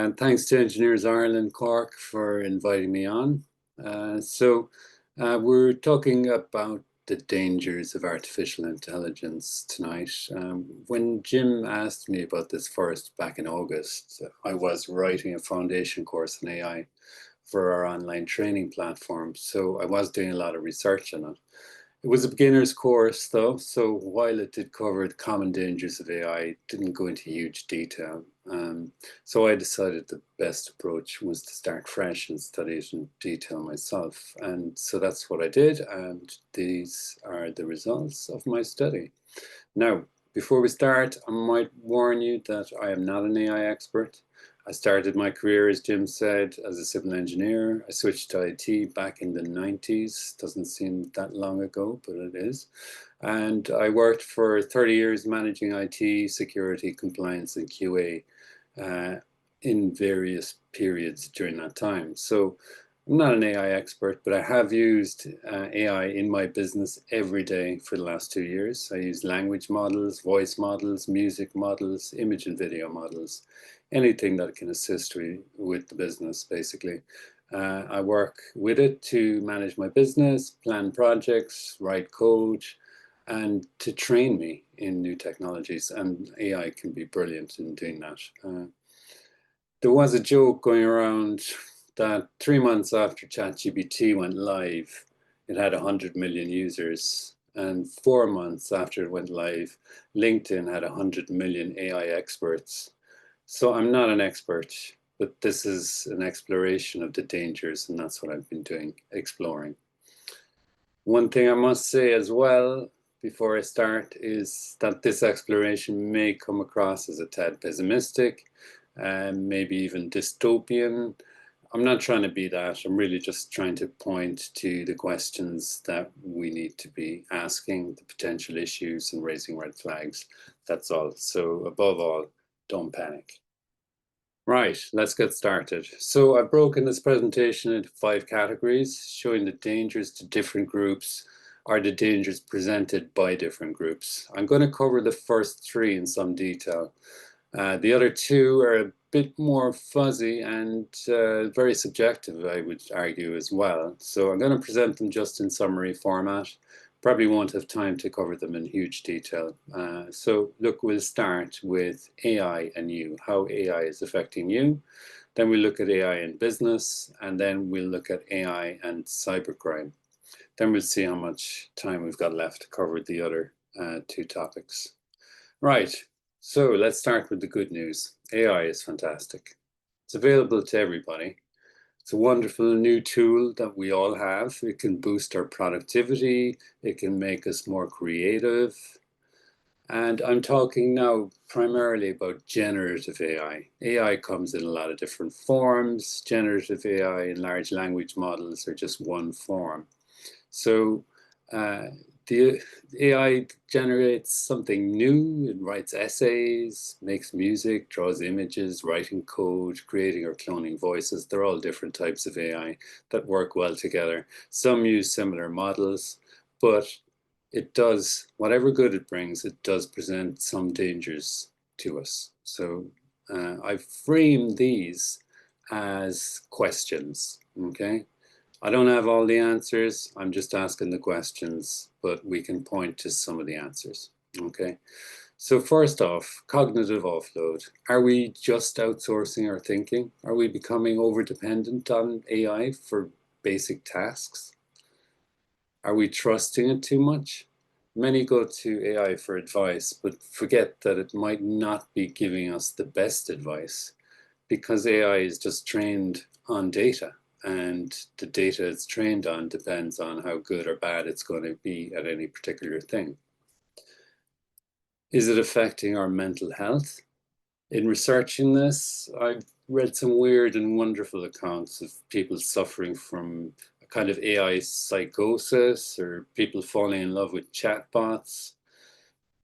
And thanks to Engineers Ireland Cork for inviting me on. We're talking about the dangers of artificial intelligence tonight. When Jim asked me about this first back in August, I was writing a foundation course in AI for our online training platform. So I was doing a lot of research on it. It was a beginner's course though, so while it did cover the common dangers of AI, it didn't go into huge detail. So I decided the best approach was to start fresh and study it in detail myself. And so that's what I did, and these are the results of my study. Now, before we start, I might warn you that I am not an AI expert. I started my career, as Jim said, as a civil engineer. I switched to IT back in the 90s. Doesn't seem that long ago, but it is. And I worked for 30 years managing IT, security, compliance, and QA in various periods during that time. So I'm not an AI expert, but I have used AI in my business every day for the last 2 years. I use language models, voice models, music models, image and video models, anything that can assist me with the business, basically. I work with it to manage my business, plan projects, write code, and to train me in new technologies. And AI can be brilliant in doing that. There was a joke going around that 3 months after ChatGPT went live, it had 100 million users. And 4 months after it went live, LinkedIn had 100 million AI experts. So I'm not an expert, but this is an exploration of the dangers, and that's what I've been doing, exploring. One thing I must say as well before I start is that this exploration may come across as a tad pessimistic and maybe even dystopian. I'm not trying to be that. I'm really just trying to point to the questions that we need to be asking, the potential issues, and raising red flags. That's all. So above all, don't panic. Right, let's get started. So I've broken this presentation into 5 categories, showing the dangers to different groups or the dangers presented by different groups. I'm going to cover the first 3 in some detail. The other 2 are a bit more fuzzy and very subjective, I would argue, as well. So I'm going to present them just in summary format. Probably won't have time to cover them in huge detail. So look, we'll start with AI and you, how AI is affecting you. Then we'll look at AI in business, and then we'll look at AI and cybercrime. Then we'll see how much time we've got left to cover the other 2 topics. Right, so let's start with the good news. AI is fantastic. It's available to everybody. It's a wonderful new tool that we all have. It can boost our productivity. It can make us more creative. And I'm talking now primarily about generative AI. AI comes in a lot of different forms. Generative AI and large language models are just one form. So the AI generates something new. It writes essays, makes music, draws images, writing code, creating or cloning voices. They're all different types of AI that work well together. Some use similar models, but it does, whatever good it brings, it does present some dangers to us. So I've framed these as questions, okay? I don't have all the answers. I'm just asking the questions, but we can point to some of the answers. Okay. So first off, cognitive offload. Are we just outsourcing our thinking? Are we becoming over-dependent on AI for basic tasks? Are we trusting it too much? Many go to AI for advice, but forget that it might not be giving us the best advice because AI is just trained on data. And the data it's trained on depends on how good or bad it's going to be at any particular thing. Is it affecting our mental health? In researching this, I've read some weird and wonderful accounts of people suffering from a kind of AI psychosis, or people falling in love with chatbots.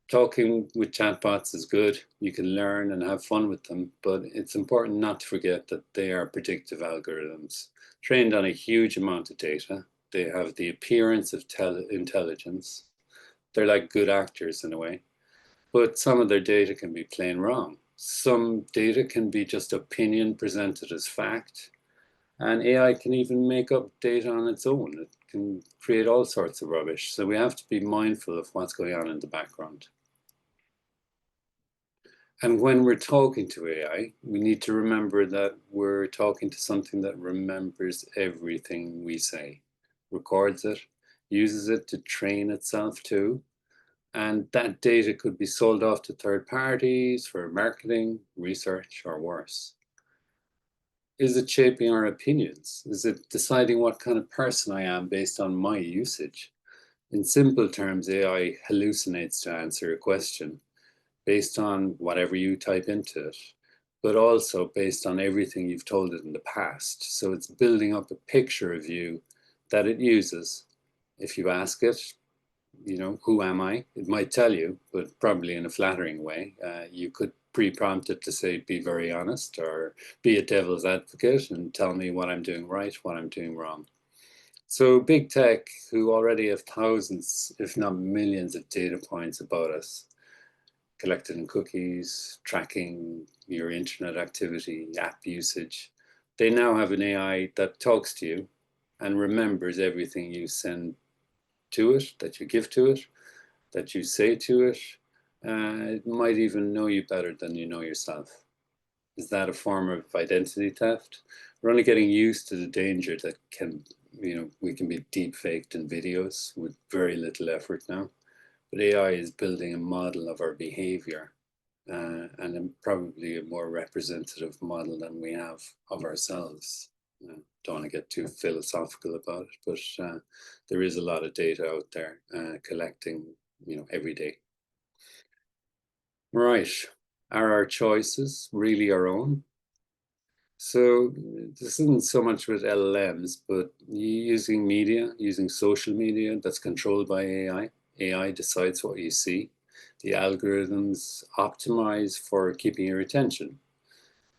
Talking with chatbots is good. You can learn and have fun with them, but it's important not to forget that they are predictive algorithms trained on a huge amount of data. They have the appearance of intelligence. They're like good actors in a way, but some of their data can be plain wrong. Some data can be just opinion presented as fact, and AI can even make up data on its own. It can create all sorts of rubbish. So we have to be mindful of what's going on in the background. And when we're talking to AI, we need to remember that we're talking to something that remembers everything we say, records it, uses it to train itself too. And that data could be sold off to third parties for marketing, research, or worse. Is it shaping our opinions? Is it deciding what kind of person I am based on my usage? In simple terms, AI hallucinates to answer a question based on whatever you type into it, but also based on everything you've told it in the past. So it's building up a picture of you that it uses. If you ask it, who am I? It might tell you, but probably in a flattering way. You could pre-prompt it to say, be very honest, or be a devil's advocate and tell me what I'm doing right, what I'm doing wrong. So big tech, who already have thousands, if not millions of data points about us, collected in cookies, tracking your internet activity, app usage, they now have an AI that talks to you and remembers everything you send to it, that you give to it, that you say to it. It might even know you better than you know yourself. Is that a form of identity theft? We're only getting used to the danger that we can be deep faked in videos with very little effort now. But AI is building a model of our behavior, and probably a more representative model than we have of ourselves. Don't want to get too philosophical about it, but there is a lot of data out there collecting, every day. Right. Are our choices really our own? So this isn't so much with LLMs, but using social media that's controlled by AI. AI decides what you see. The algorithms optimize for keeping your attention.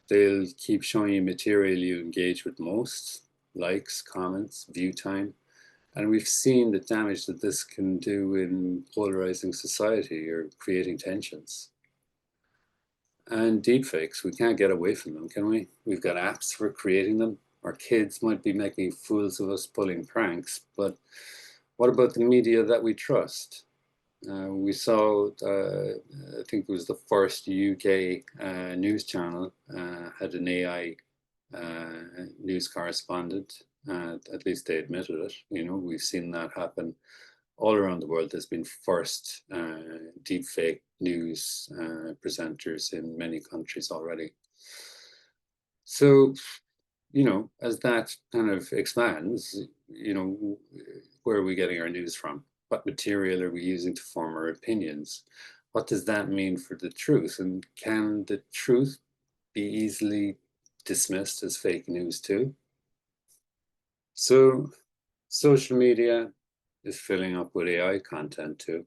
They'll keep showing you material you engage with most, likes, comments, view time. And we've seen the damage that this can do in polarizing society or creating tensions. And deepfakes, we can't get away from them, can we? We've got apps for creating them. Our kids might be making fools of us pulling pranks, but what about the media that we trust? We saw, I think it was the first UK news channel had an AI news correspondent. At least they admitted it. We've seen that happen all around the world. There's been first deepfake news presenters in many countries already. So, as that kind of expands, where are we getting our news from? What material are we using to form our opinions? What does that mean for the truth? And can the truth be easily dismissed as fake news too? So social media is filling up with AI content too.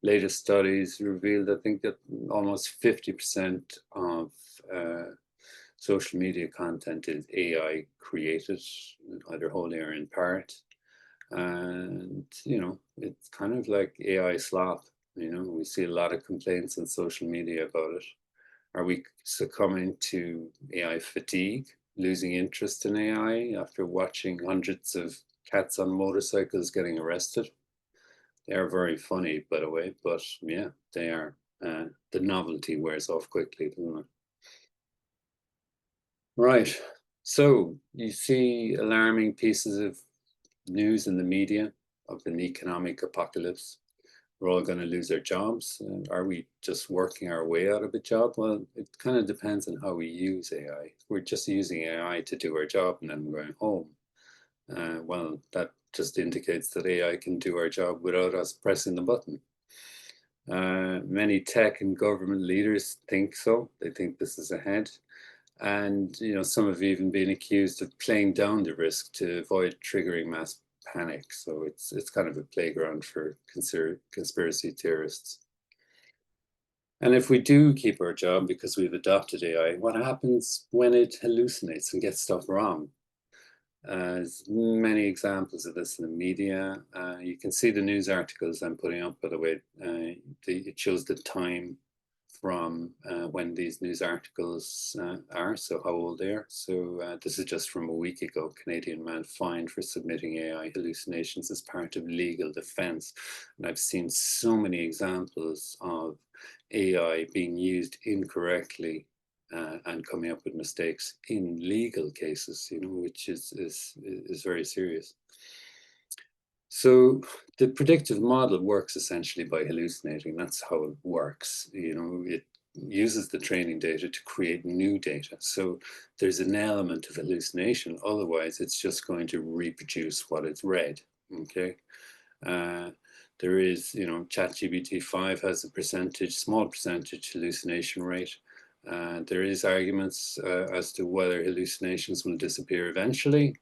Latest studies revealed, I think, that almost 50% of social media content is AI created, either wholly or in part. And, it's kind of like AI slop. We see a lot of complaints on social media about it. Are we succumbing to AI fatigue, losing interest in AI after watching hundreds of cats on motorcycles getting arrested? They are very funny, by the way, but yeah, they are. The novelty wears off quickly, doesn't it? Right. So you see alarming pieces of news in the media of an economic apocalypse. We're all going to lose our jobs. And are we just working our way out of a job? Well, it kind of depends on how we use AI. We're just using AI to do our job and then we're going home. Well, that just indicates that AI can do our job without us pressing the button. Many tech and government leaders think so. They think this is ahead. And some have even been accused of playing down the risk to avoid triggering mass panic. So it's kind of a playground for conspiracy theorists. And if we do keep our job because we've adopted AI, what happens when it hallucinates and gets stuff wrong? There's many examples of this in the media. You can see the news articles I'm putting up, by the way. It shows the time from when these news articles are, so how old they are. So this is just from a week ago. Canadian man fined for submitting AI hallucinations as part of legal defense. And I've seen so many examples of AI being used incorrectly and coming up with mistakes in legal cases, which is very serious. So the predictive model works essentially by hallucinating. That's how it works. It uses the training data to create new data. So there's an element of hallucination. Otherwise, it's just going to reproduce what it's read. Okay. Uh, there is, ChatGPT 5 has a small percentage hallucination rate. There is arguments as to whether hallucinations will disappear eventually,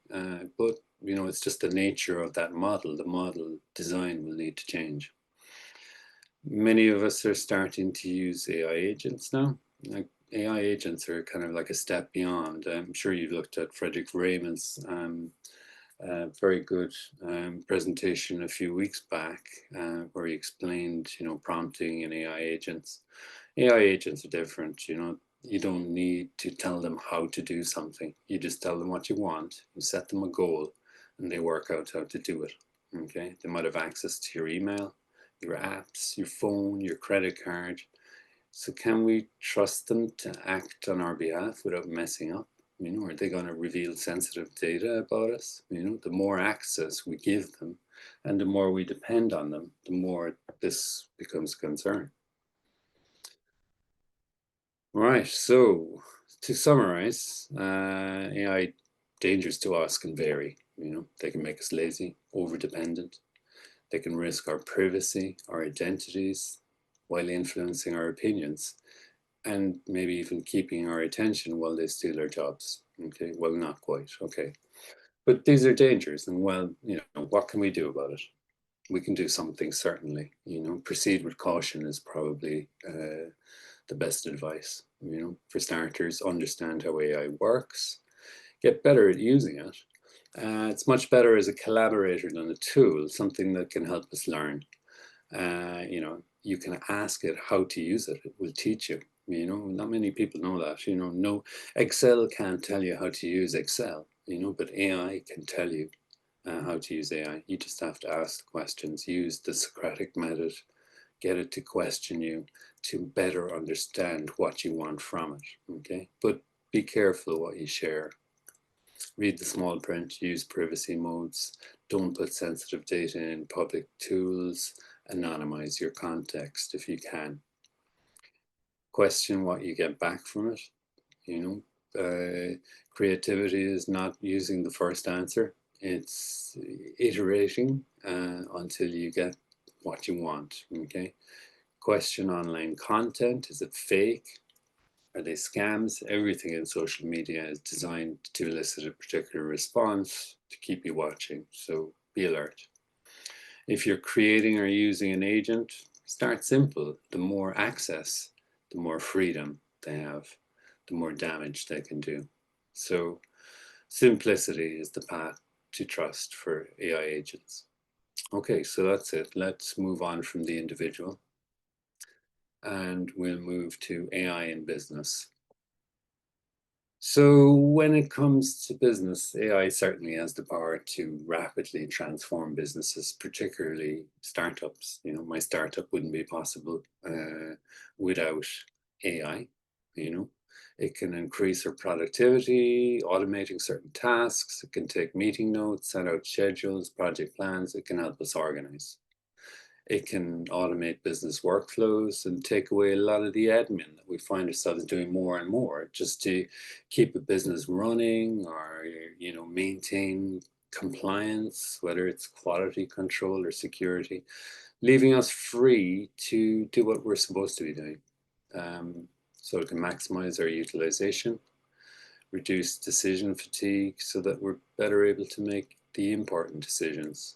but it's just the nature of that model. The model design will need to change. Many of us are starting to use AI agents now. Like AI agents are kind of like a step beyond. I'm sure you've looked at Frederick Raymond's very good presentation a few weeks back where he explained, prompting and AI agents. AI agents are different, you don't need to tell them how to do something. You just tell them what you want, you set them a goal, and they work out how to do it. Okay, they might have access to your email, your apps, your phone, your credit card. So can we trust them to act on our behalf without messing up? Are they going to reveal sensitive data about us? The more access we give them and the more we depend on them, the more this becomes a concern. Right, so to summarize, AI dangers to us can vary. They can make us lazy, over-dependent. They can risk our privacy, our identities, while influencing our opinions, and maybe even keeping our attention while they steal our jobs. Okay, well, not quite. Okay, but these are dangers, and what can we do about it? We can do something, certainly. Proceed with caution is probably the best advice. For starters, understand how AI works, get better at using it. It's much better as a collaborator than a tool, something that can help us learn. You can ask it how to use it. It will teach you. Not many people know that. No, Excel can't tell you how to use Excel. But AI can tell you how to use AI. You just have to ask the questions, use the Socratic method, get it to question you to better understand what you want from it. Okay, but be careful what you share. Read the small print, use privacy modes, don't put sensitive data in public tools, anonymize your context if you can. Question what you get back from it. Creativity is not using the first answer. It's iterating until you get what you want, okay? Question online content, is it fake? Are they scams? Everything in social media is designed to elicit a particular response to keep you watching, so be alert. If you're creating or using an agent, start simple. The more access, the more freedom they have, the more damage they can do. So simplicity is the path to trust for AI agents. Okay, so that's it. Let's move on from the individual and we'll move to AI in business. So when it comes to business, AI certainly has the power to rapidly transform businesses, particularly startups. My startup wouldn't be possible without AI. It can increase our productivity, automating certain tasks. It can take meeting notes, set out schedules, project plans. It can help us organize. It can automate business workflows and take away a lot of the admin that we find ourselves doing more and more just to keep a business running or, maintain compliance, whether it's quality control or security, leaving us free to do what we're supposed to be doing. So it can maximize our utilization, reduce decision fatigue so that we're better able to make the important decisions.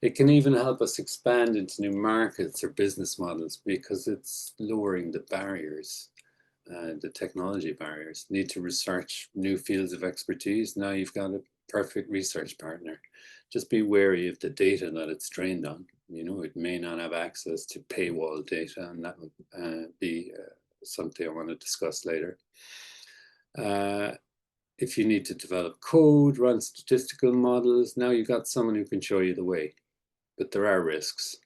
It can even help us expand into new markets or business models because it's lowering the barriers, the technology barriers. Need to research new fields of expertise. Now you've got a perfect research partner. Just be wary of the data that it's trained on. It may not have access to paywall data, and that would be something I want to discuss later. Uh, if you need to develop code, run statistical models, now you've got someone who can show you the way. But there are risks.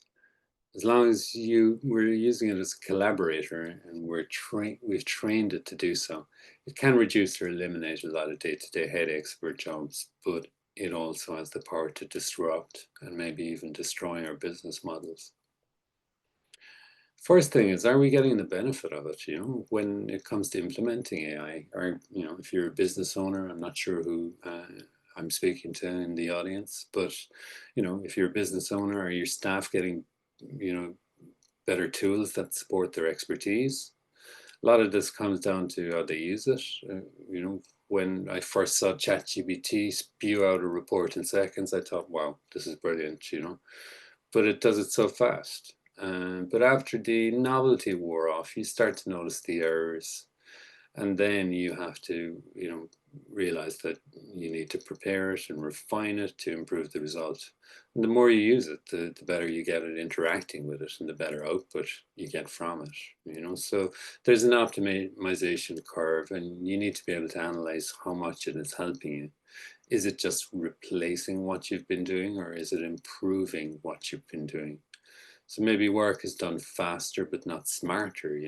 As long as we're using it as a collaborator and we've trained it to do so, it can reduce or eliminate a lot of day-to-day headaches for jobs, but it also has the power to disrupt and maybe even destroy our business models. First thing is, are we getting the benefit of it? When it comes to implementing AI, or if you're a business owner, I'm not sure who I'm speaking to in the audience, but if you're a business owner, are your staff getting better tools that support their expertise? A lot of this comes down to how they use it. When I first saw ChatGPT spew out a report in seconds, I thought, wow, this is brilliant, but it does it so fast. But after the novelty wore off, you start to notice the errors, and then you have to, realize that you need to prepare it and refine it to improve the result. And the more you use it, the better you get at interacting with it, and the better output you get from it. So there's an optimization curve, and you need to be able to analyze how much it is helping you. Is it just replacing what you've been doing, or is it improving what you've been doing? So maybe work is done faster, but not smarter,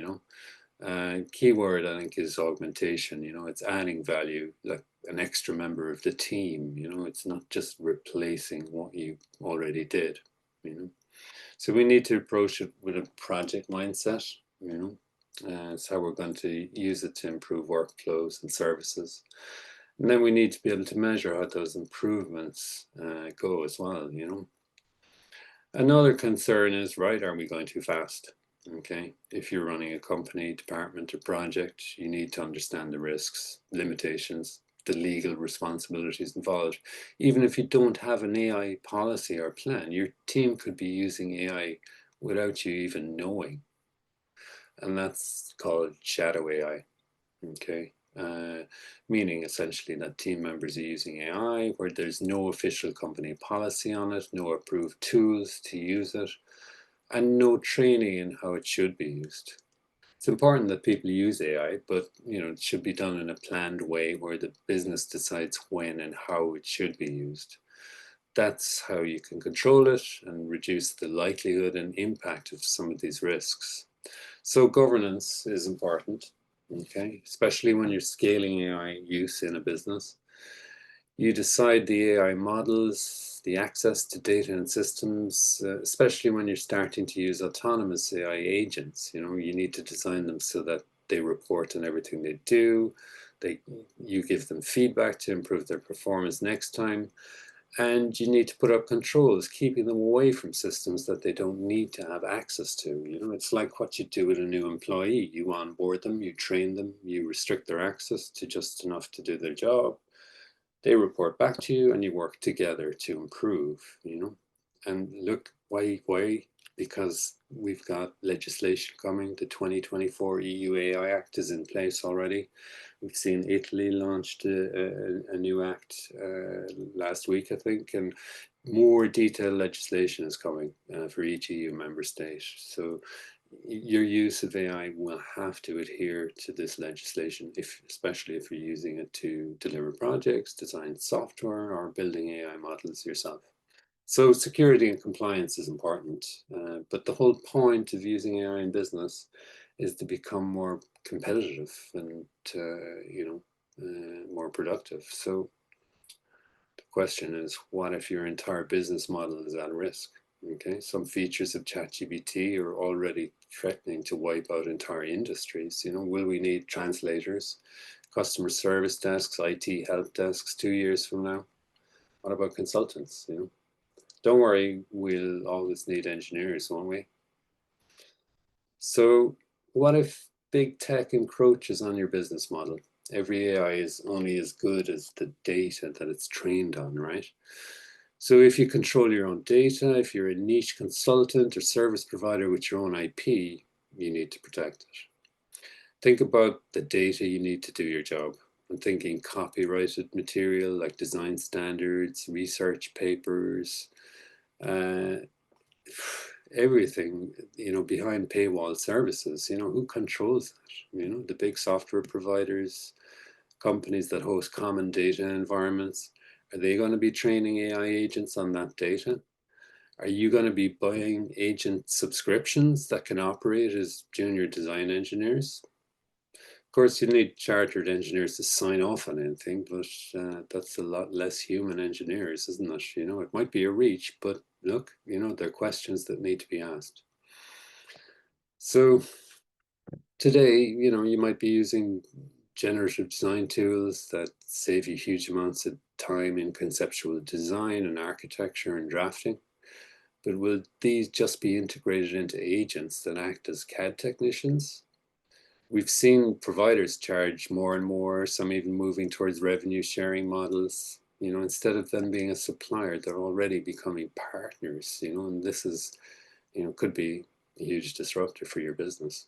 keyword, I think, is augmentation. It's adding value, like an extra member of the team. It's not just replacing what you already did. So we need to approach it with a project mindset. It's how we're going to use it to improve workflows and services. And then we need to be able to measure how those improvements go as well. Another concern is, right, are we going too fast? Okay, if you're running a company, department, or project, you need to understand the risks, limitations, the legal responsibilities involved. Even if you don't have an AI policy or plan, your team could be using AI without you even knowing. And that's called shadow AI. Okay. Meaning essentially that team members are using AI where there's no official company policy on it, no approved tools to use it, and no training in how it should be used. It's important that people use AI, but it should be done in a planned way where the business decides when and how it should be used. That's how you can control it and reduce the likelihood and impact of some of these risks. So governance is important, okay, especially when you're scaling AI use in a business. You decide the AI models, the access to data and systems, especially when you're starting to use autonomous AI agents. You need to design them so that they report on everything they do. You give them feedback to improve their performance next time. And you need to put up controls, keeping them away from systems that they don't need to have access to. It's like what you do with a new employee. You onboard them, you train them, you restrict their access to just enough to do their job. They report back to you and you work together to improve, And look, why? Because we've got legislation coming. The 2024 EU AI Act is in place already. We've seen Italy launched a new act last week, I think, and more detailed legislation is coming for each EU member state. So your use of AI will have to adhere to this legislation, especially if you're using it to deliver projects, design software, or building AI models yourself. So security and compliance is important, but the whole point of using AI in business is to become more competitive and more productive. So the question is, what if your entire business model is at risk? Okay, some features of ChatGPT are already threatening to wipe out entire industries. Will we need translators, customer service desks, IT help desks 2 years from now? What about consultants? Don't worry, we'll always need engineers, won't we? So what if big tech encroaches on your business model? Every AI is only as good as the data that it's trained on, right? So if you control your own data, if you're a niche consultant or service provider with your own IP, you need to protect it. Think about the data you need to do your job. I'm thinking copyrighted material like design standards, research papers, uh, everything, behind paywall services, who controls that? The big software providers, companies that host common data environments, are they going to be training AI agents on that data? Are you going to be buying agent subscriptions that can operate as junior design engineers? Of course, you need chartered engineers to sign off on anything, but that's a lot less human engineers, isn't it? It might be a reach, but look, there are questions that need to be asked. So today, you might be using generative design tools that save you huge amounts of time in conceptual design and architecture and drafting. But will these just be integrated into agents that act as CAD technicians? We've seen providers charge more and more, some even moving towards revenue sharing models. Instead of them being a supplier, they're already becoming partners, and this is, could be a huge disruptor for your business.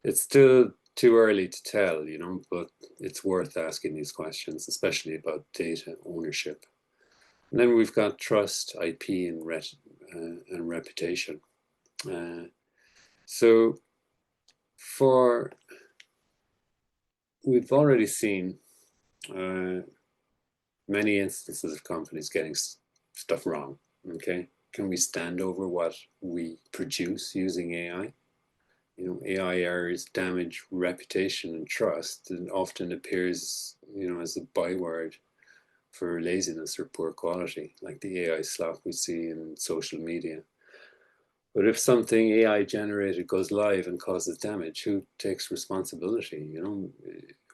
It's still too early to tell, but it's worth asking these questions, especially about data ownership. And then we've got trust, IP, and reputation. So we've already seen many instances of companies getting stuff wrong. Okay, can we stand over what we produce using AI? AI errors damage reputation and trust, and often appears, as a byword for laziness or poor quality, like the AI slop we see in social media. But if something AI generated goes live and causes damage, who takes responsibility?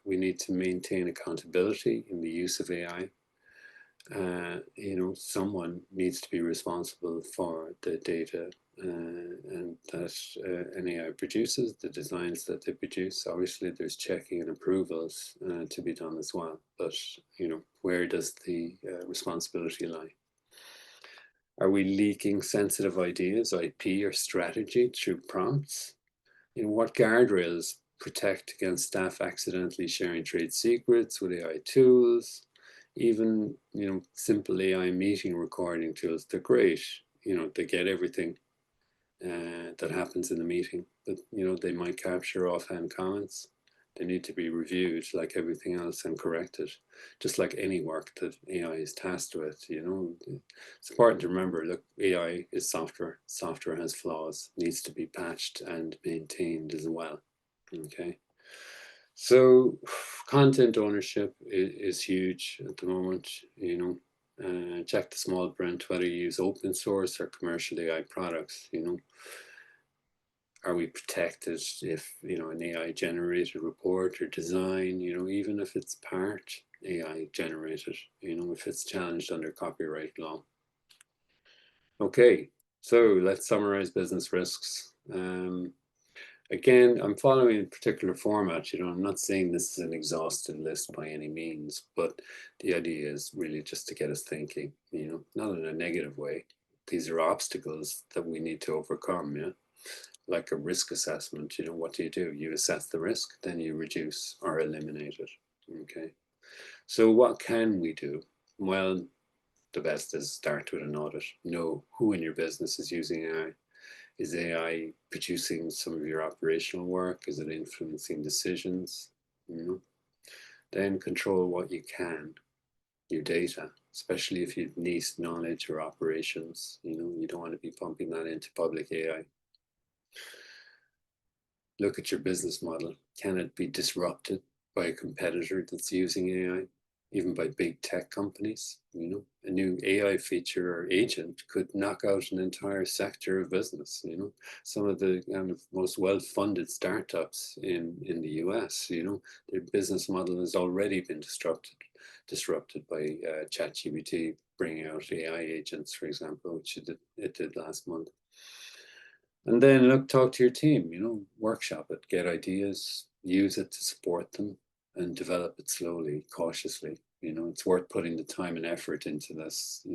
We need to maintain accountability in the use of AI. Someone needs to be responsible for the data and that an AI produces, the designs that they produce. Obviously, there's checking and approvals to be done as well. But where does the responsibility lie? Are we leaking sensitive ideas, IP, or strategy through prompts? What guardrails protect against staff accidentally sharing trade secrets with AI tools? Even, simple AI meeting recording tools, they're great. They get everything that happens in the meeting, but, they might capture offhand comments. They need to be reviewed like everything else and corrected, just like any work that AI is tasked with. It's important to remember, look, AI is software. Software has flaws, needs to be patched and maintained as well. Okay. So content ownership is huge at the moment. Check the small print, whether you use open source or commercial AI products. Are we protected if an AI generated report or design, even if it's part AI generated, if it's challenged under copyright law? Okay, so let's summarize business risks. Again, I'm following a particular format. I'm not saying this is an exhaustive list by any means, but the idea is really just to get us thinking, not in a negative way. These are obstacles that we need to overcome, yeah? Like a risk assessment, what do? You assess the risk, then you reduce or eliminate it, okay? So what can we do? Well, the best is start with an audit. Know who in your business is using AI. Is AI producing some of your operational work? Is it influencing decisions? Then control what you can, your data, especially if you've niche knowledge or operations. You don't want to be pumping that into public AI. Look at your business model. Can it be disrupted by a competitor that's using AI, even by big tech companies? A new AI feature or agent could knock out an entire sector of business. Some of the kind of most well-funded startups in the US, their business model has already been disrupted by ChatGPT bringing out AI agents, for example, which it did last month. And then look, talk to your team, workshop it, get ideas, use it to support them, and develop it slowly, cautiously. It's worth putting the time and effort into this.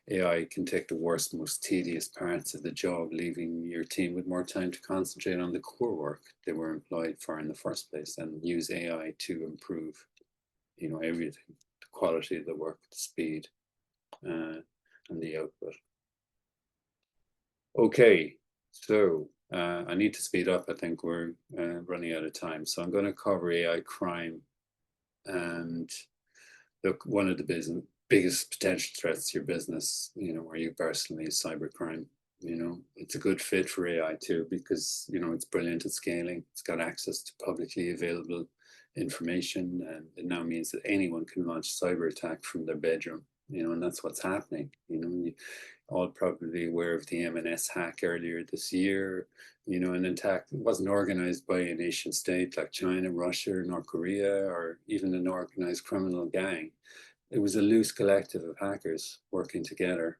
AI can take the worst, most tedious parts of the job, leaving your team with more time to concentrate on the core work they were employed for in the first place, and use AI to improve, everything, the quality of the work, the speed, and the output. Okay, so I need to speed up. I think we're running out of time. So I'm going to cover AI crime. And look, one of the biggest potential threats to your business, or you personally, is cybercrime. It's a good fit for AI too, because, it's brilliant at scaling. It's got access to publicly available information, and it now means that anyone can launch a cyber attack from their bedroom, and that's what's happening. You all probably aware of the M&S hack earlier this year, an attack that wasn't organized by a nation state like China, Russia, North Korea, or even an organized criminal gang. It was a loose collective of hackers working together,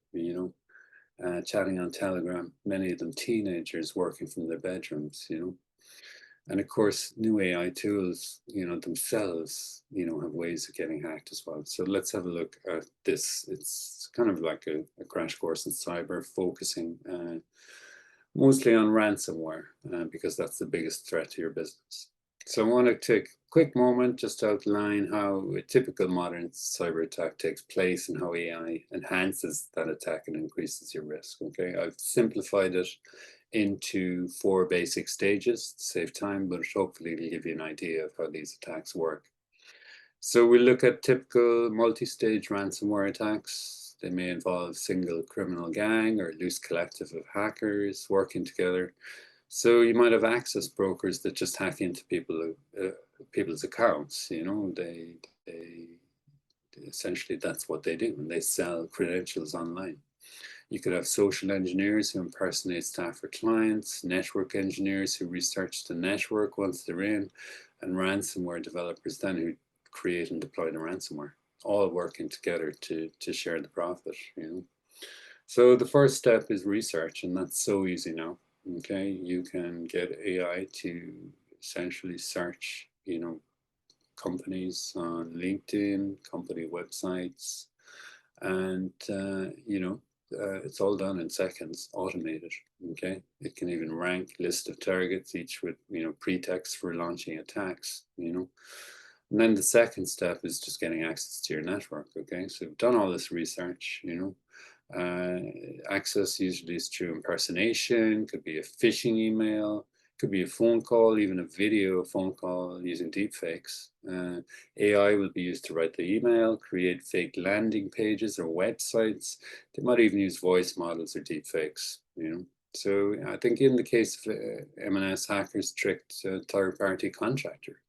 chatting on Telegram, many of them teenagers working from their bedrooms, And of course, new AI tools, themselves, have ways of getting hacked as well. So let's have a look at this. It's kind of like a crash course in cyber, focusing mostly on ransomware, because that's the biggest threat to your business. So I want to take a quick moment just to outline how a typical modern cyber attack takes place and how AI enhances that attack and increases your risk. Okay, I've simplified it into 4 basic stages to save time, but hopefully it'll give you an idea of how these attacks work. So we look at typical multi-stage ransomware attacks. They may involve single criminal gang or loose collective of hackers working together. So you might have access brokers that just hack into people's accounts. They essentially, that's what they do, and they sell credentials online. You could have social engineers who impersonate staff or clients, network engineers who research the network once they're in, and ransomware developers then who create and deploy the ransomware, all working together to share the profit. So the first step is research, and that's so easy now. Okay, you can get AI to essentially search, companies on LinkedIn, company websites, and it's all done in seconds, automated. Okay, it can even rank list of targets, each with pretext for launching attacks. And then the second step is just getting access to your network. Okay, so we've done all this research. Access usually is through impersonation, could be a phishing email, could be a phone call, even a video phone call using deepfakes. AI will be used to write the email, create fake landing pages or websites. They might even use voice models or deepfakes. So I think in the case of M&S hackers tricked a third-party contractor,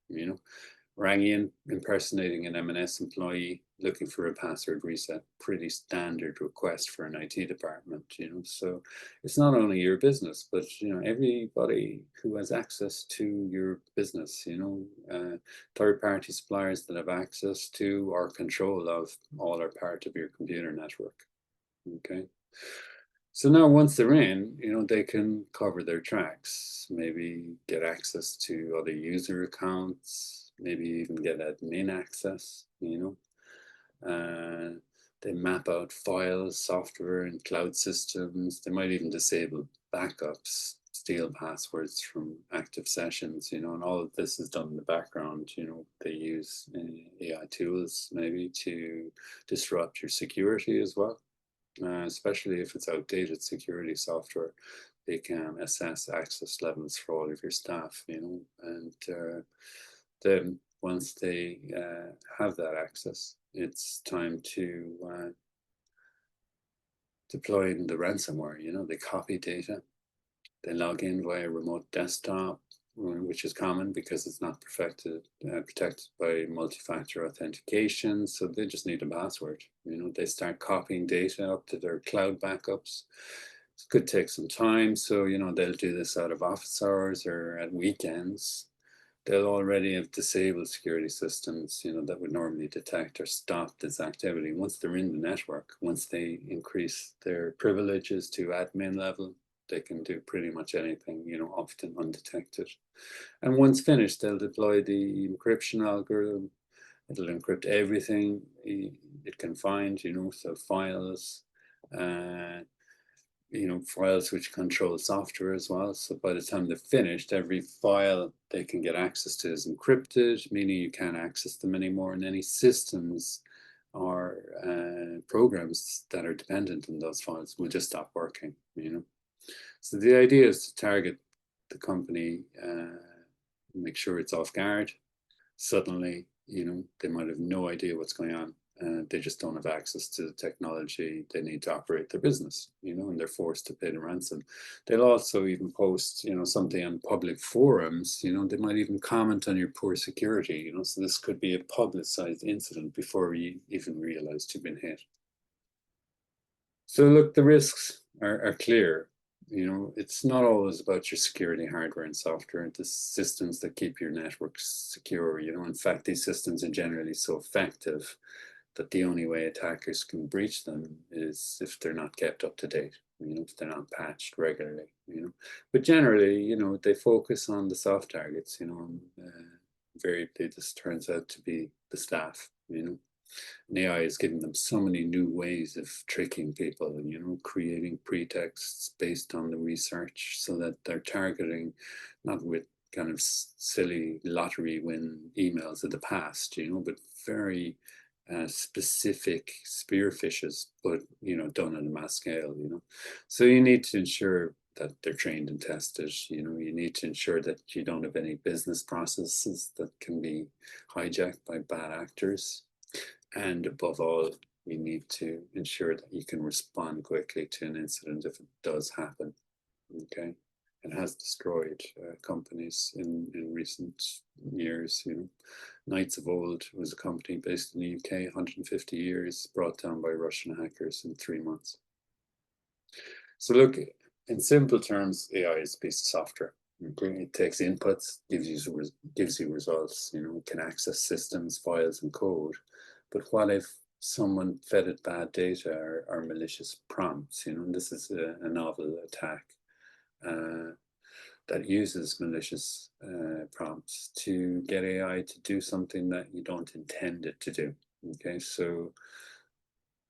rang in impersonating an M&S employee looking for a password reset. Pretty standard request for an IT department. So it's not only your business, but everybody who has access to your business. Third-party suppliers that have access to or control of all or part of your computer network. Okay. So now once they're in, they can cover their tracks, maybe get access to other user accounts, maybe even get admin access. They map out files, software, and cloud systems. They might even disable backups, steal passwords from active sessions, and all of this is done in the background. They use AI tools maybe to disrupt your security as well. Especially if it's outdated security software, they can assess access levels for all of your staff, and then once they have that access, it's time to deploy the ransomware. They copy data, they log in via remote desktop, which is common because it's not protected by multi-factor authentication. So they just need a password. They start copying data up to their cloud backups. It could take some time. So, they'll do this out of office hours or at weekends. They'll already have disabled security systems, that would normally detect or stop this activity. Once they're in the network, once they increase their privileges to admin level, they can do pretty much anything, often undetected. And once finished, they'll deploy the encryption algorithm. It'll encrypt everything it can find, so files, files which control software as well. So by the time they're finished, every file they can get access to is encrypted, meaning you can't access them anymore. And any systems or programs that are dependent on those files will just stop working. So the idea is to target the company, make sure it's off guard. Suddenly, they might have no idea what's going on. They just don't have access to the technology they need to operate their business, and they're forced to pay the ransom. They'll also even post, something on public forums, they might even comment on your poor security, so this could be a publicized incident before you even realized you've been hit. So look, the risks are clear. It's not always about your security hardware and software, the systems that keep your networks secure. In fact, these systems are generally so effective that the only way attackers can breach them is if they're not kept up to date, if they're not patched regularly. But generally, they focus on the soft targets, and invariably this turns out to be the staff. And AI is giving them so many new ways of tricking people, and creating pretexts based on the research so that they're targeting not with kind of silly lottery win emails of the past, but very specific spear fishes, but done on a mass scale. So you need to ensure that they're trained and tested. You need to ensure that you don't have any business processes that can be hijacked by bad actors. And above all, you need to ensure that you can respond quickly to an incident if it does happen. Okay. It has destroyed companies in recent years. Knights of Old was a company based in the UK, 150 years, brought down by Russian hackers in 3 months. So look, in simple terms, AI is a piece of software. Okay? It takes inputs, gives you results. It can access systems, files, and code. But what if someone fed it bad data or malicious prompts? And this is a novel attack that uses malicious prompts to get AI to do something that you don't intend it to do. Okay, so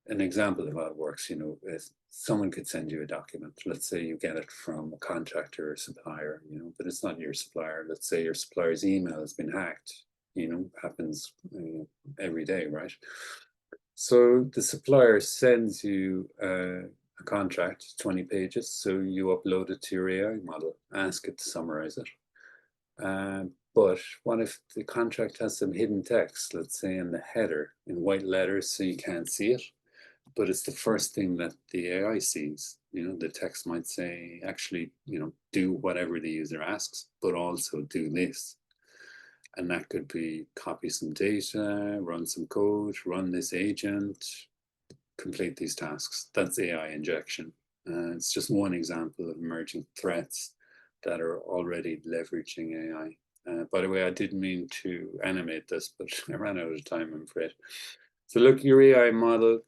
an example of how it works, is someone could send you a document. Let's say you get it from a contractor or supplier, but it's not your supplier. Let's say your supplier's email has been hacked, happens every day, right? So the supplier sends you a contract, 20 pages. So you upload it to your AI model, ask it to summarize it. But what if the contract has some hidden text, let's say in the header, in white letters so you can't see it? But it's the first thing that the AI sees. The text might say, actually, do whatever the user asks, but also do this. And that could be copy some data, run some code, run this agent, complete these tasks. That's AI injection. It's just one example of emerging threats that are already leveraging AI. By the way, I didn't mean to animate this, but I ran out of time, I'm afraid. So look, your AI model,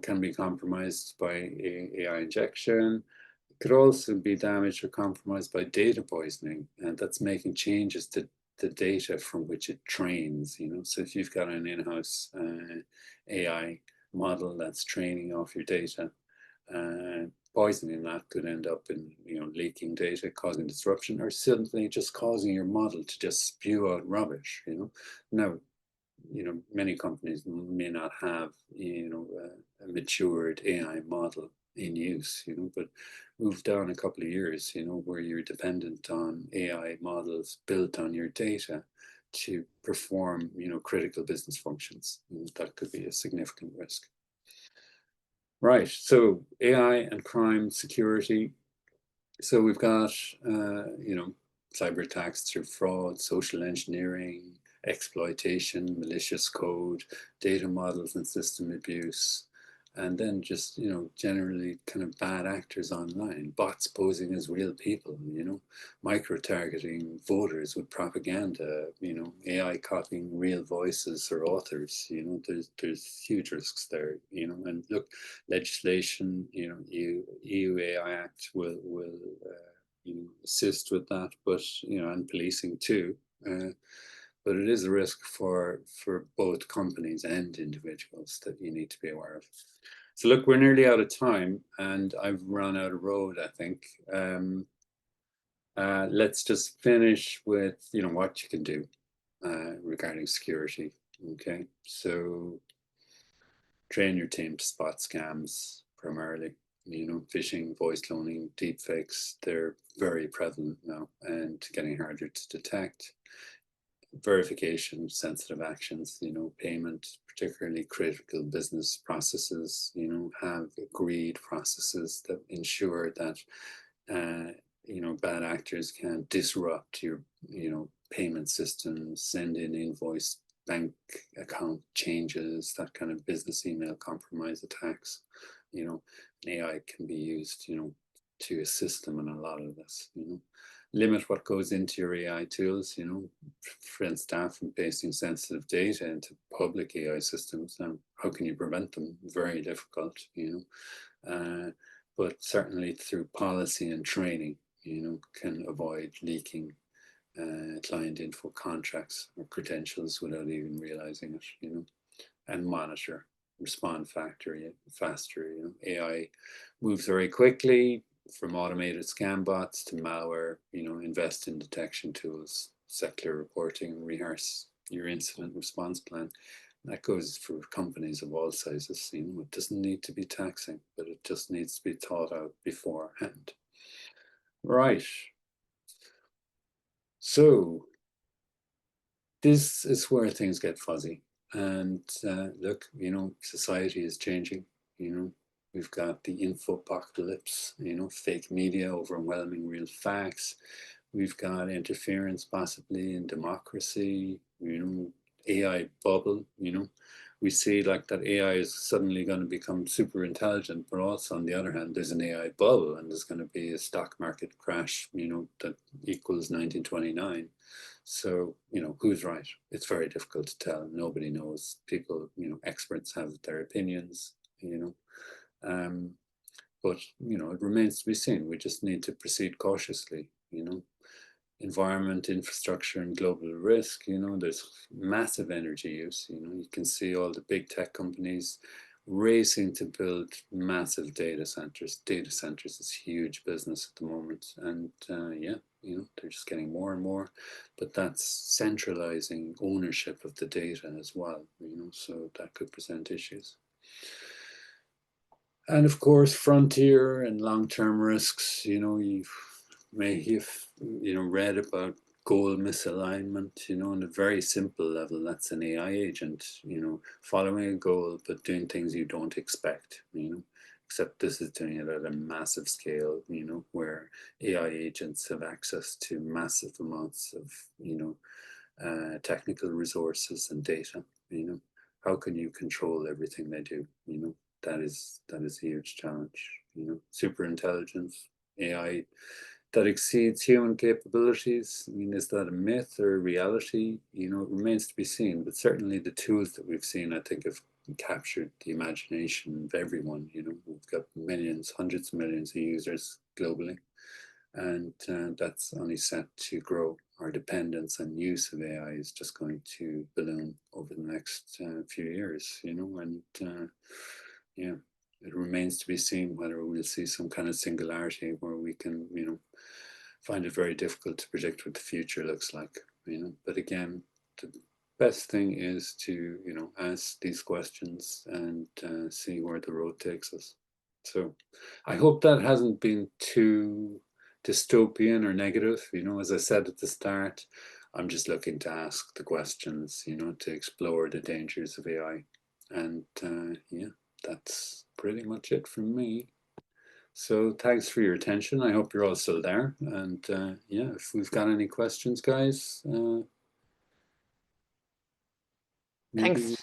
can be compromised by AI injection. It could also be damaged or compromised by data poisoning, and that's making changes to the data from which it trains. So if you've got an in-house AI model that's training off your data, poisoning that could end up in leaking data, causing disruption, or simply just causing your model to just spew out rubbish. Now, many companies may not have a matured AI model in use, but move down a couple of years, where you're dependent on AI models built on your data to perform critical business functions. That could be a significant risk. Right, so AI and crime security. So we've got cyber attacks through fraud, social engineering, exploitation, malicious code, data models and system abuse, and then just generally kind of bad actors online, bots posing as real people, micro-targeting voters with propaganda, AI copying real voices or authors. There's huge risks there. And look, legislation, EU AI Act will assist with that, but and policing too. But it is a risk for both companies and individuals that you need to be aware of. So look, we're nearly out of time, and I've run out of road, I think. Let's just finish with what you can do regarding security. Okay, so train your team to spot scams primarily. Phishing, voice cloning, deepfakes, they're very prevalent now and getting harder to detect. Verification, sensitive actions, payment, particularly critical business processes, have agreed processes that ensure that, bad actors can disrupt your, payment systems, send in invoice, bank account changes, that kind of business email compromise attacks. AI can be used, to assist them in a lot of this. Limit what goes into your AI tools, prevent staff from pasting sensitive data into public AI systems. How can you prevent them? Very difficult, but certainly through policy and training, can avoid leaking client info, contracts, or credentials without even realizing it, and monitor, respond faster. AI moves very quickly, from automated scam bots to malware. Invest in detection tools, secular reporting, rehearse your incident response plan. That goes for companies of all sizes. It doesn't need to be taxing, but it just needs to be thought out beforehand. Right. So this is where things get fuzzy. And look, society is changing. We've got the infopocalypse, fake media overwhelming real facts. We've got interference possibly in democracy, AI bubble, we see like that AI is suddenly going to become super intelligent, but also on the other hand, there's an AI bubble and there's going to be a stock market crash, that equals 1929. So, who's right? It's very difficult to tell. Nobody knows. People, experts have their opinions, but, it remains to be seen. We just need to proceed cautiously, environment, infrastructure, and global risk. There's massive energy use. You can see all the big tech companies racing to build massive data centers. Data centers is huge business at the moment, and they're just getting more and more. But that's centralizing ownership of the data as well. So that could present issues. And of course, frontier and long-term risks. You may have read about goal misalignment, on a very simple level. That's an AI agent, following a goal but doing things you don't expect, except this is doing it at a massive scale, where AI agents have access to massive amounts of, technical resources and data. How can you control everything they do? That is a huge challenge. Super intelligence, AI that exceeds human capabilities. Is that a myth or a reality? It remains to be seen. But certainly the tools that we've seen, I think, have captured the imagination of everyone. We've got millions, hundreds of millions of users globally, and that's only set to grow. Our dependence and use of AI is just going to balloon over the next few years. And yeah, it remains to be seen whether we'll see some kind of singularity where we can, find it very difficult to predict what the future looks like. But again, the best thing is to, ask these questions and see where the road takes us. So I hope that hasn't been too dystopian or negative. As I said at the start, I'm just looking to ask the questions, to explore the dangers of AI. And that's pretty much it from me. So thanks for your attention. I hope you're all still there. And if we've got any questions, guys, maybe Thanks. we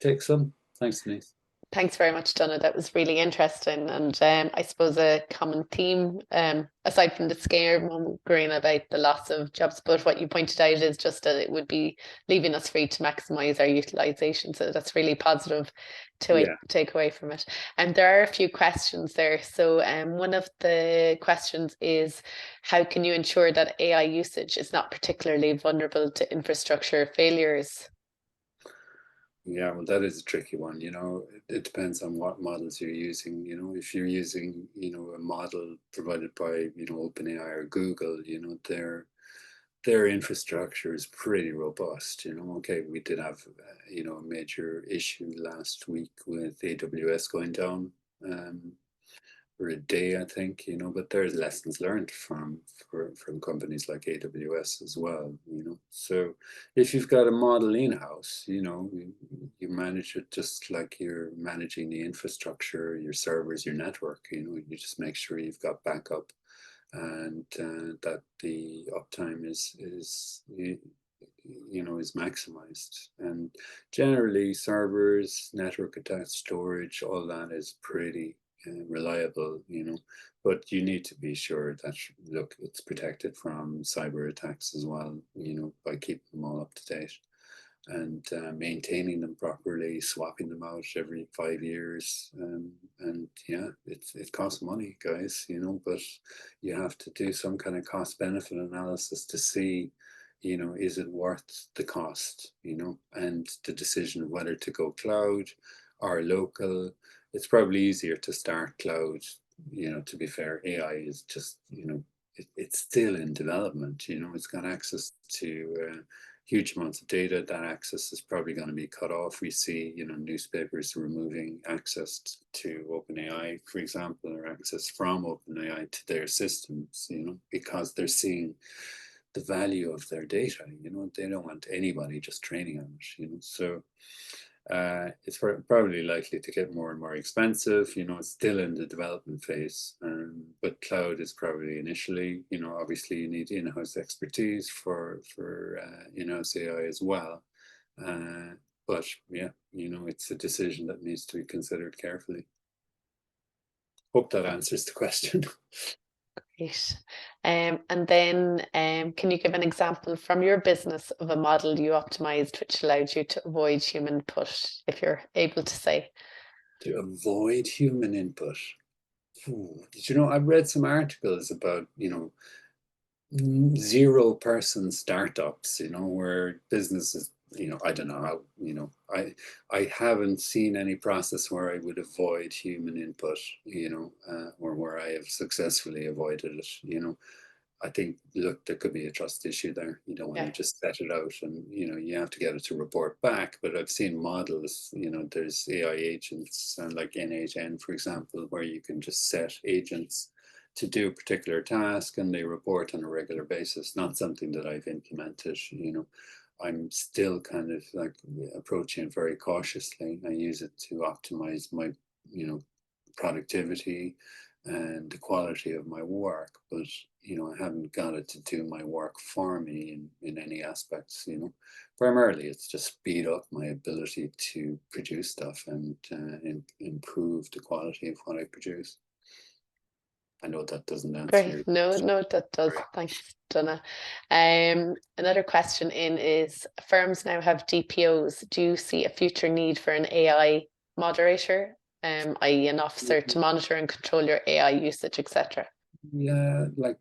take some. Thanks, Denise. Thanks very much, Donna. That was really interesting. And I suppose a common theme, aside from the scaremongering about the loss of jobs, but what you pointed out is just that it would be leaving us free to maximize our utilization. So that's really positive to take away from it. And there are a few questions there. So one of the questions is, how can you ensure that AI usage is not particularly vulnerable to infrastructure failures? Yeah, well, that is a tricky one. It depends on what models you're using. If you're using, a model provided by, OpenAI or Google, their infrastructure is pretty robust. Okay, we did have, a major issue last week with AWS going down. or a day, I think, but there's lessons learned from companies like AWS as well, So if you've got a model in-house, you manage it just like you're managing the infrastructure, your servers, your network, you just make sure you've got backup and that the uptime is maximized. And generally, servers, network attached storage, all that is pretty reliable, But you need to be sure that look, it's protected from cyber attacks as well, by keeping them all up to date and maintaining them properly, swapping them out every 5 years. And yeah, it costs money, guys, but you have to do some kind of cost benefit analysis to see, is it worth the cost, and the decision of whether to go cloud or local. It's probably easier to start cloud, to be fair. AI is just, it's still in development, it's got access to huge amounts of data. That access is probably going to be cut off. We see, newspapers removing access to OpenAI, for example, or access from OpenAI to their systems, because they're seeing the value of their data. They don't want anybody just training on it. So it's probably likely to get more and more expensive. It's still in the development phase, but cloud is probably initially. Obviously you need in-house expertise for in-house AI as well. But yeah, it's a decision that needs to be considered carefully. Hope that answers the question. Great. And then can you give an example from your business of a model you optimized which allowed you to avoid human input, if you're able to say? To avoid human input. Did I've read some articles about, zero-person startups, where businesses, I don't know how, I haven't seen any process where I would avoid human input, or where I have successfully avoided it. I think, look, there could be a trust issue there. You don't want to just set it out and, you have to get it to report back. But I've seen models, there's AI agents like N8N, for example, where you can just set agents to do a particular task and they report on a regular basis. Not something that I've implemented. I'm still kind of like approaching it very cautiously. I use it to optimize my, productivity and the quality of my work, but I haven't got it to do my work for me in any aspects. Primarily it's just speed up my ability to produce stuff and improve the quality of what I produce. I know that doesn't answer Great. your No, question. no, that does. Sorry. Thanks, Donna. Another question in is, firms now have DPOs. Do you see a future need for an AI moderator, i.e. an officer to monitor and control your AI usage, etc.? Yeah, like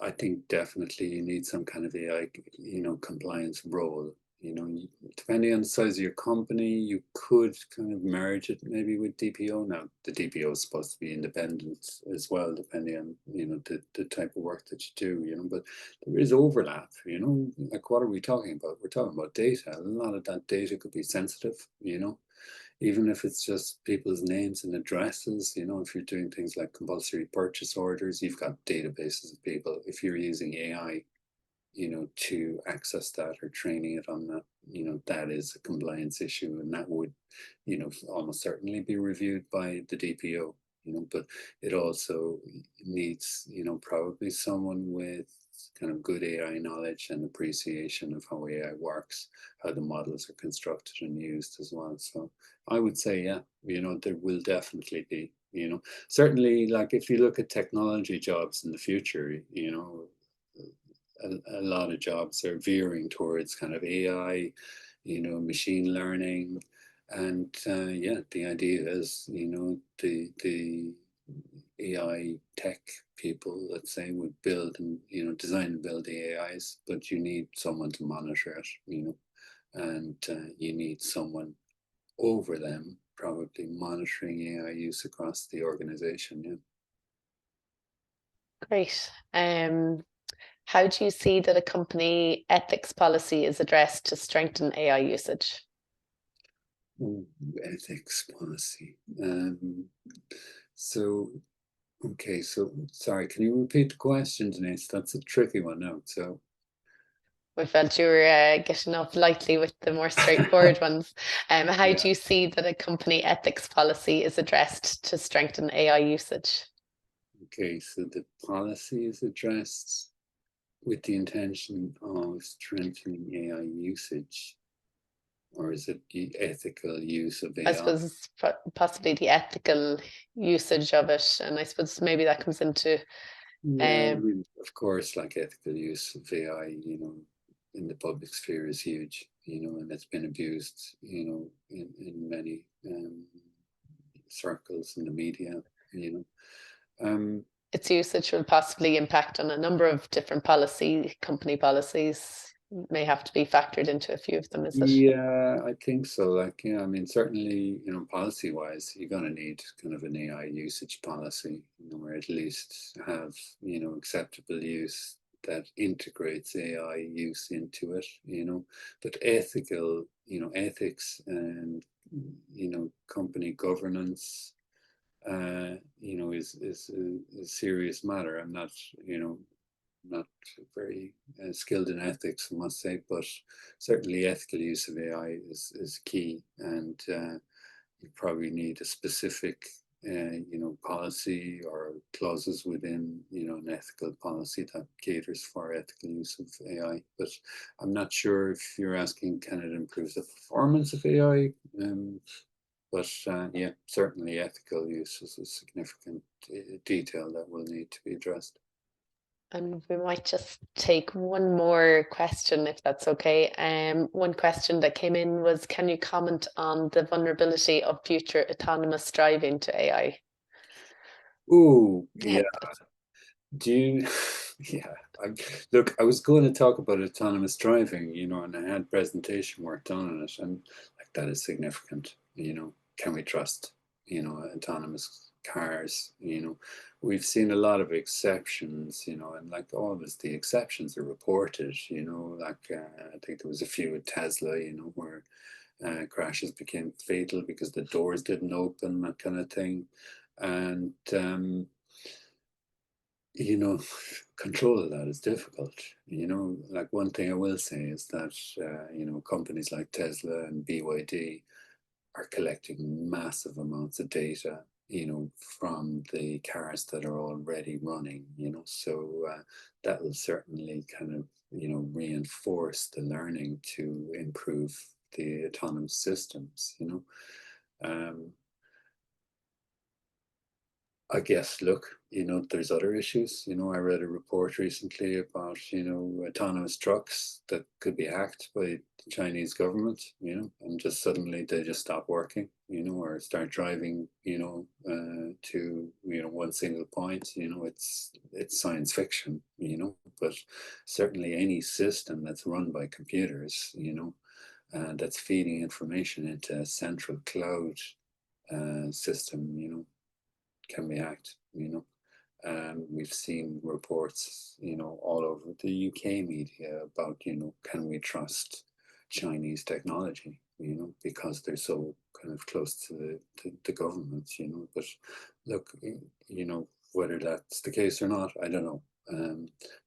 I think definitely you need some kind of AI, compliance role. Depending on the size of your company, you could kind of merge it maybe with DPO. Now, the DPO is supposed to be independent as well, depending on, the type of work that you do, but there is overlap, like what are we talking about? We're talking about data. A lot of that data could be sensitive, even if it's just people's names and addresses. If you're doing things like compulsory purchase orders, you've got databases of people. If you're using AI, to access that or training it on that, that is a compliance issue, and that would, almost certainly be reviewed by the DPO, but it also needs, probably someone with kind of good AI knowledge and appreciation of how AI works, how the models are constructed and used as well. So I would say, yeah, there will definitely be, certainly, like if you look at technology jobs in the future, a lot of jobs are veering towards kind of AI, machine learning. And yeah, the idea is, the AI tech people, let's say, would build and, design and build the AIs, but you need someone to monitor it, and you need someone over them, probably monitoring AI use across the organization. Yeah. Great. How do you see that a company ethics policy is addressed to strengthen AI usage? Ethics policy. So Okay, so sorry, can you repeat the question, Denise? That's a tricky one now. So, We felt you were getting off lightly with the more straightforward ones. How yeah. do you see that a company ethics policy is addressed to strengthen AI usage? Okay, so the policy is addressed with the intention of strengthening AI usage, or is it the ethical use of I AI? suppose it's possibly the ethical usage of it, and I suppose maybe that comes into Yeah, I um, mean, of course, like ethical use of AI, in the public sphere is huge, and it's been abused, in many circles in the media, you know. Um, its usage will possibly impact on a number of different company policies. May have to be factored into a few of them, is it? yeah, I think so. Like, yeah, I mean, certainly, policy wise, you're going to need kind of an AI usage policy, or at least have, acceptable use that integrates AI use into it, but ethical, ethics and, company governance, is a serious matter. I'm not very skilled in ethics, I must say, but certainly ethical use of AI is key, and you probably need a specific, policy or clauses within, an ethical policy that caters for ethical use of AI. But I'm not sure if you're asking, can it improve the performance of AI? But yeah, certainly ethical use is a significant detail that will need to be addressed. And we might just take one more question, if that's okay. One question that came in was, can you comment on the vulnerability of future autonomous driving to AI? Ooh, Yeah, yeah. Do you, yeah. I, Look, I was going to talk about autonomous driving, and I had presentation work done on it, and like that is significant. Can we trust, autonomous cars? We've seen a lot of exceptions, and like always the exceptions are reported. Like I think there was a few with Tesla, where crashes became fatal because the doors didn't open, that kind of thing, and you know, control of that is difficult. Like one thing I will say is that, companies like Tesla and BYD are collecting massive amounts of data, from the cars that are already running, so that will certainly kind of, reinforce the learning to improve the autonomous systems. Um, I guess, look, there's other issues. I read a report recently about, autonomous trucks that could be hacked by the Chinese government, and just suddenly they just stop working, or start driving, to, one single point. It's science fiction, but certainly any system that's run by computers, that's feeding information into a central cloud system, can be hacked. We've seen reports, all over the UK media about, can we trust Chinese technology, because they're so kind of close to the governments, But look, whether that's the case or not, I don't know.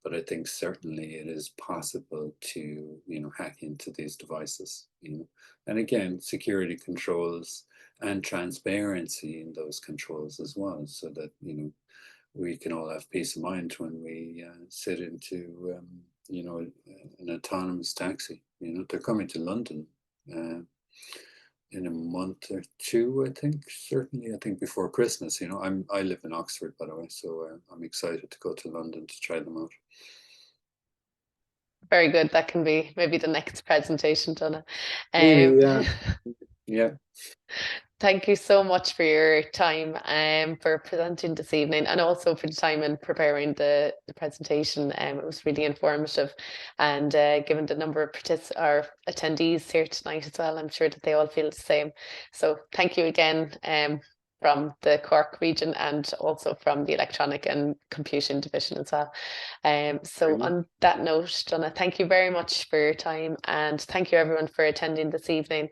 But I think certainly it is possible to, hack into these devices, And again, security controls and transparency in those controls as well, so that, we can all have peace of mind when we sit into, an autonomous taxi. They're coming to London uh, in a month or two, I think. Certainly, I think before Christmas. I live in Oxford, by the way, so I'm excited to go to London to try them out. very good. That can be maybe the next presentation, Donna. Maybe, Um, yeah, yeah. Thank you so much for your time for presenting this evening, and also for the time in preparing the presentation. It was really informative, and given the number of our attendees here tonight as well, I'm sure that they all feel the same. So thank you again from the Cork region, and also from the Electronic and Computing Division as well. Very So good. on that note, Donna, thank you very much for your time, and thank you everyone for attending this evening.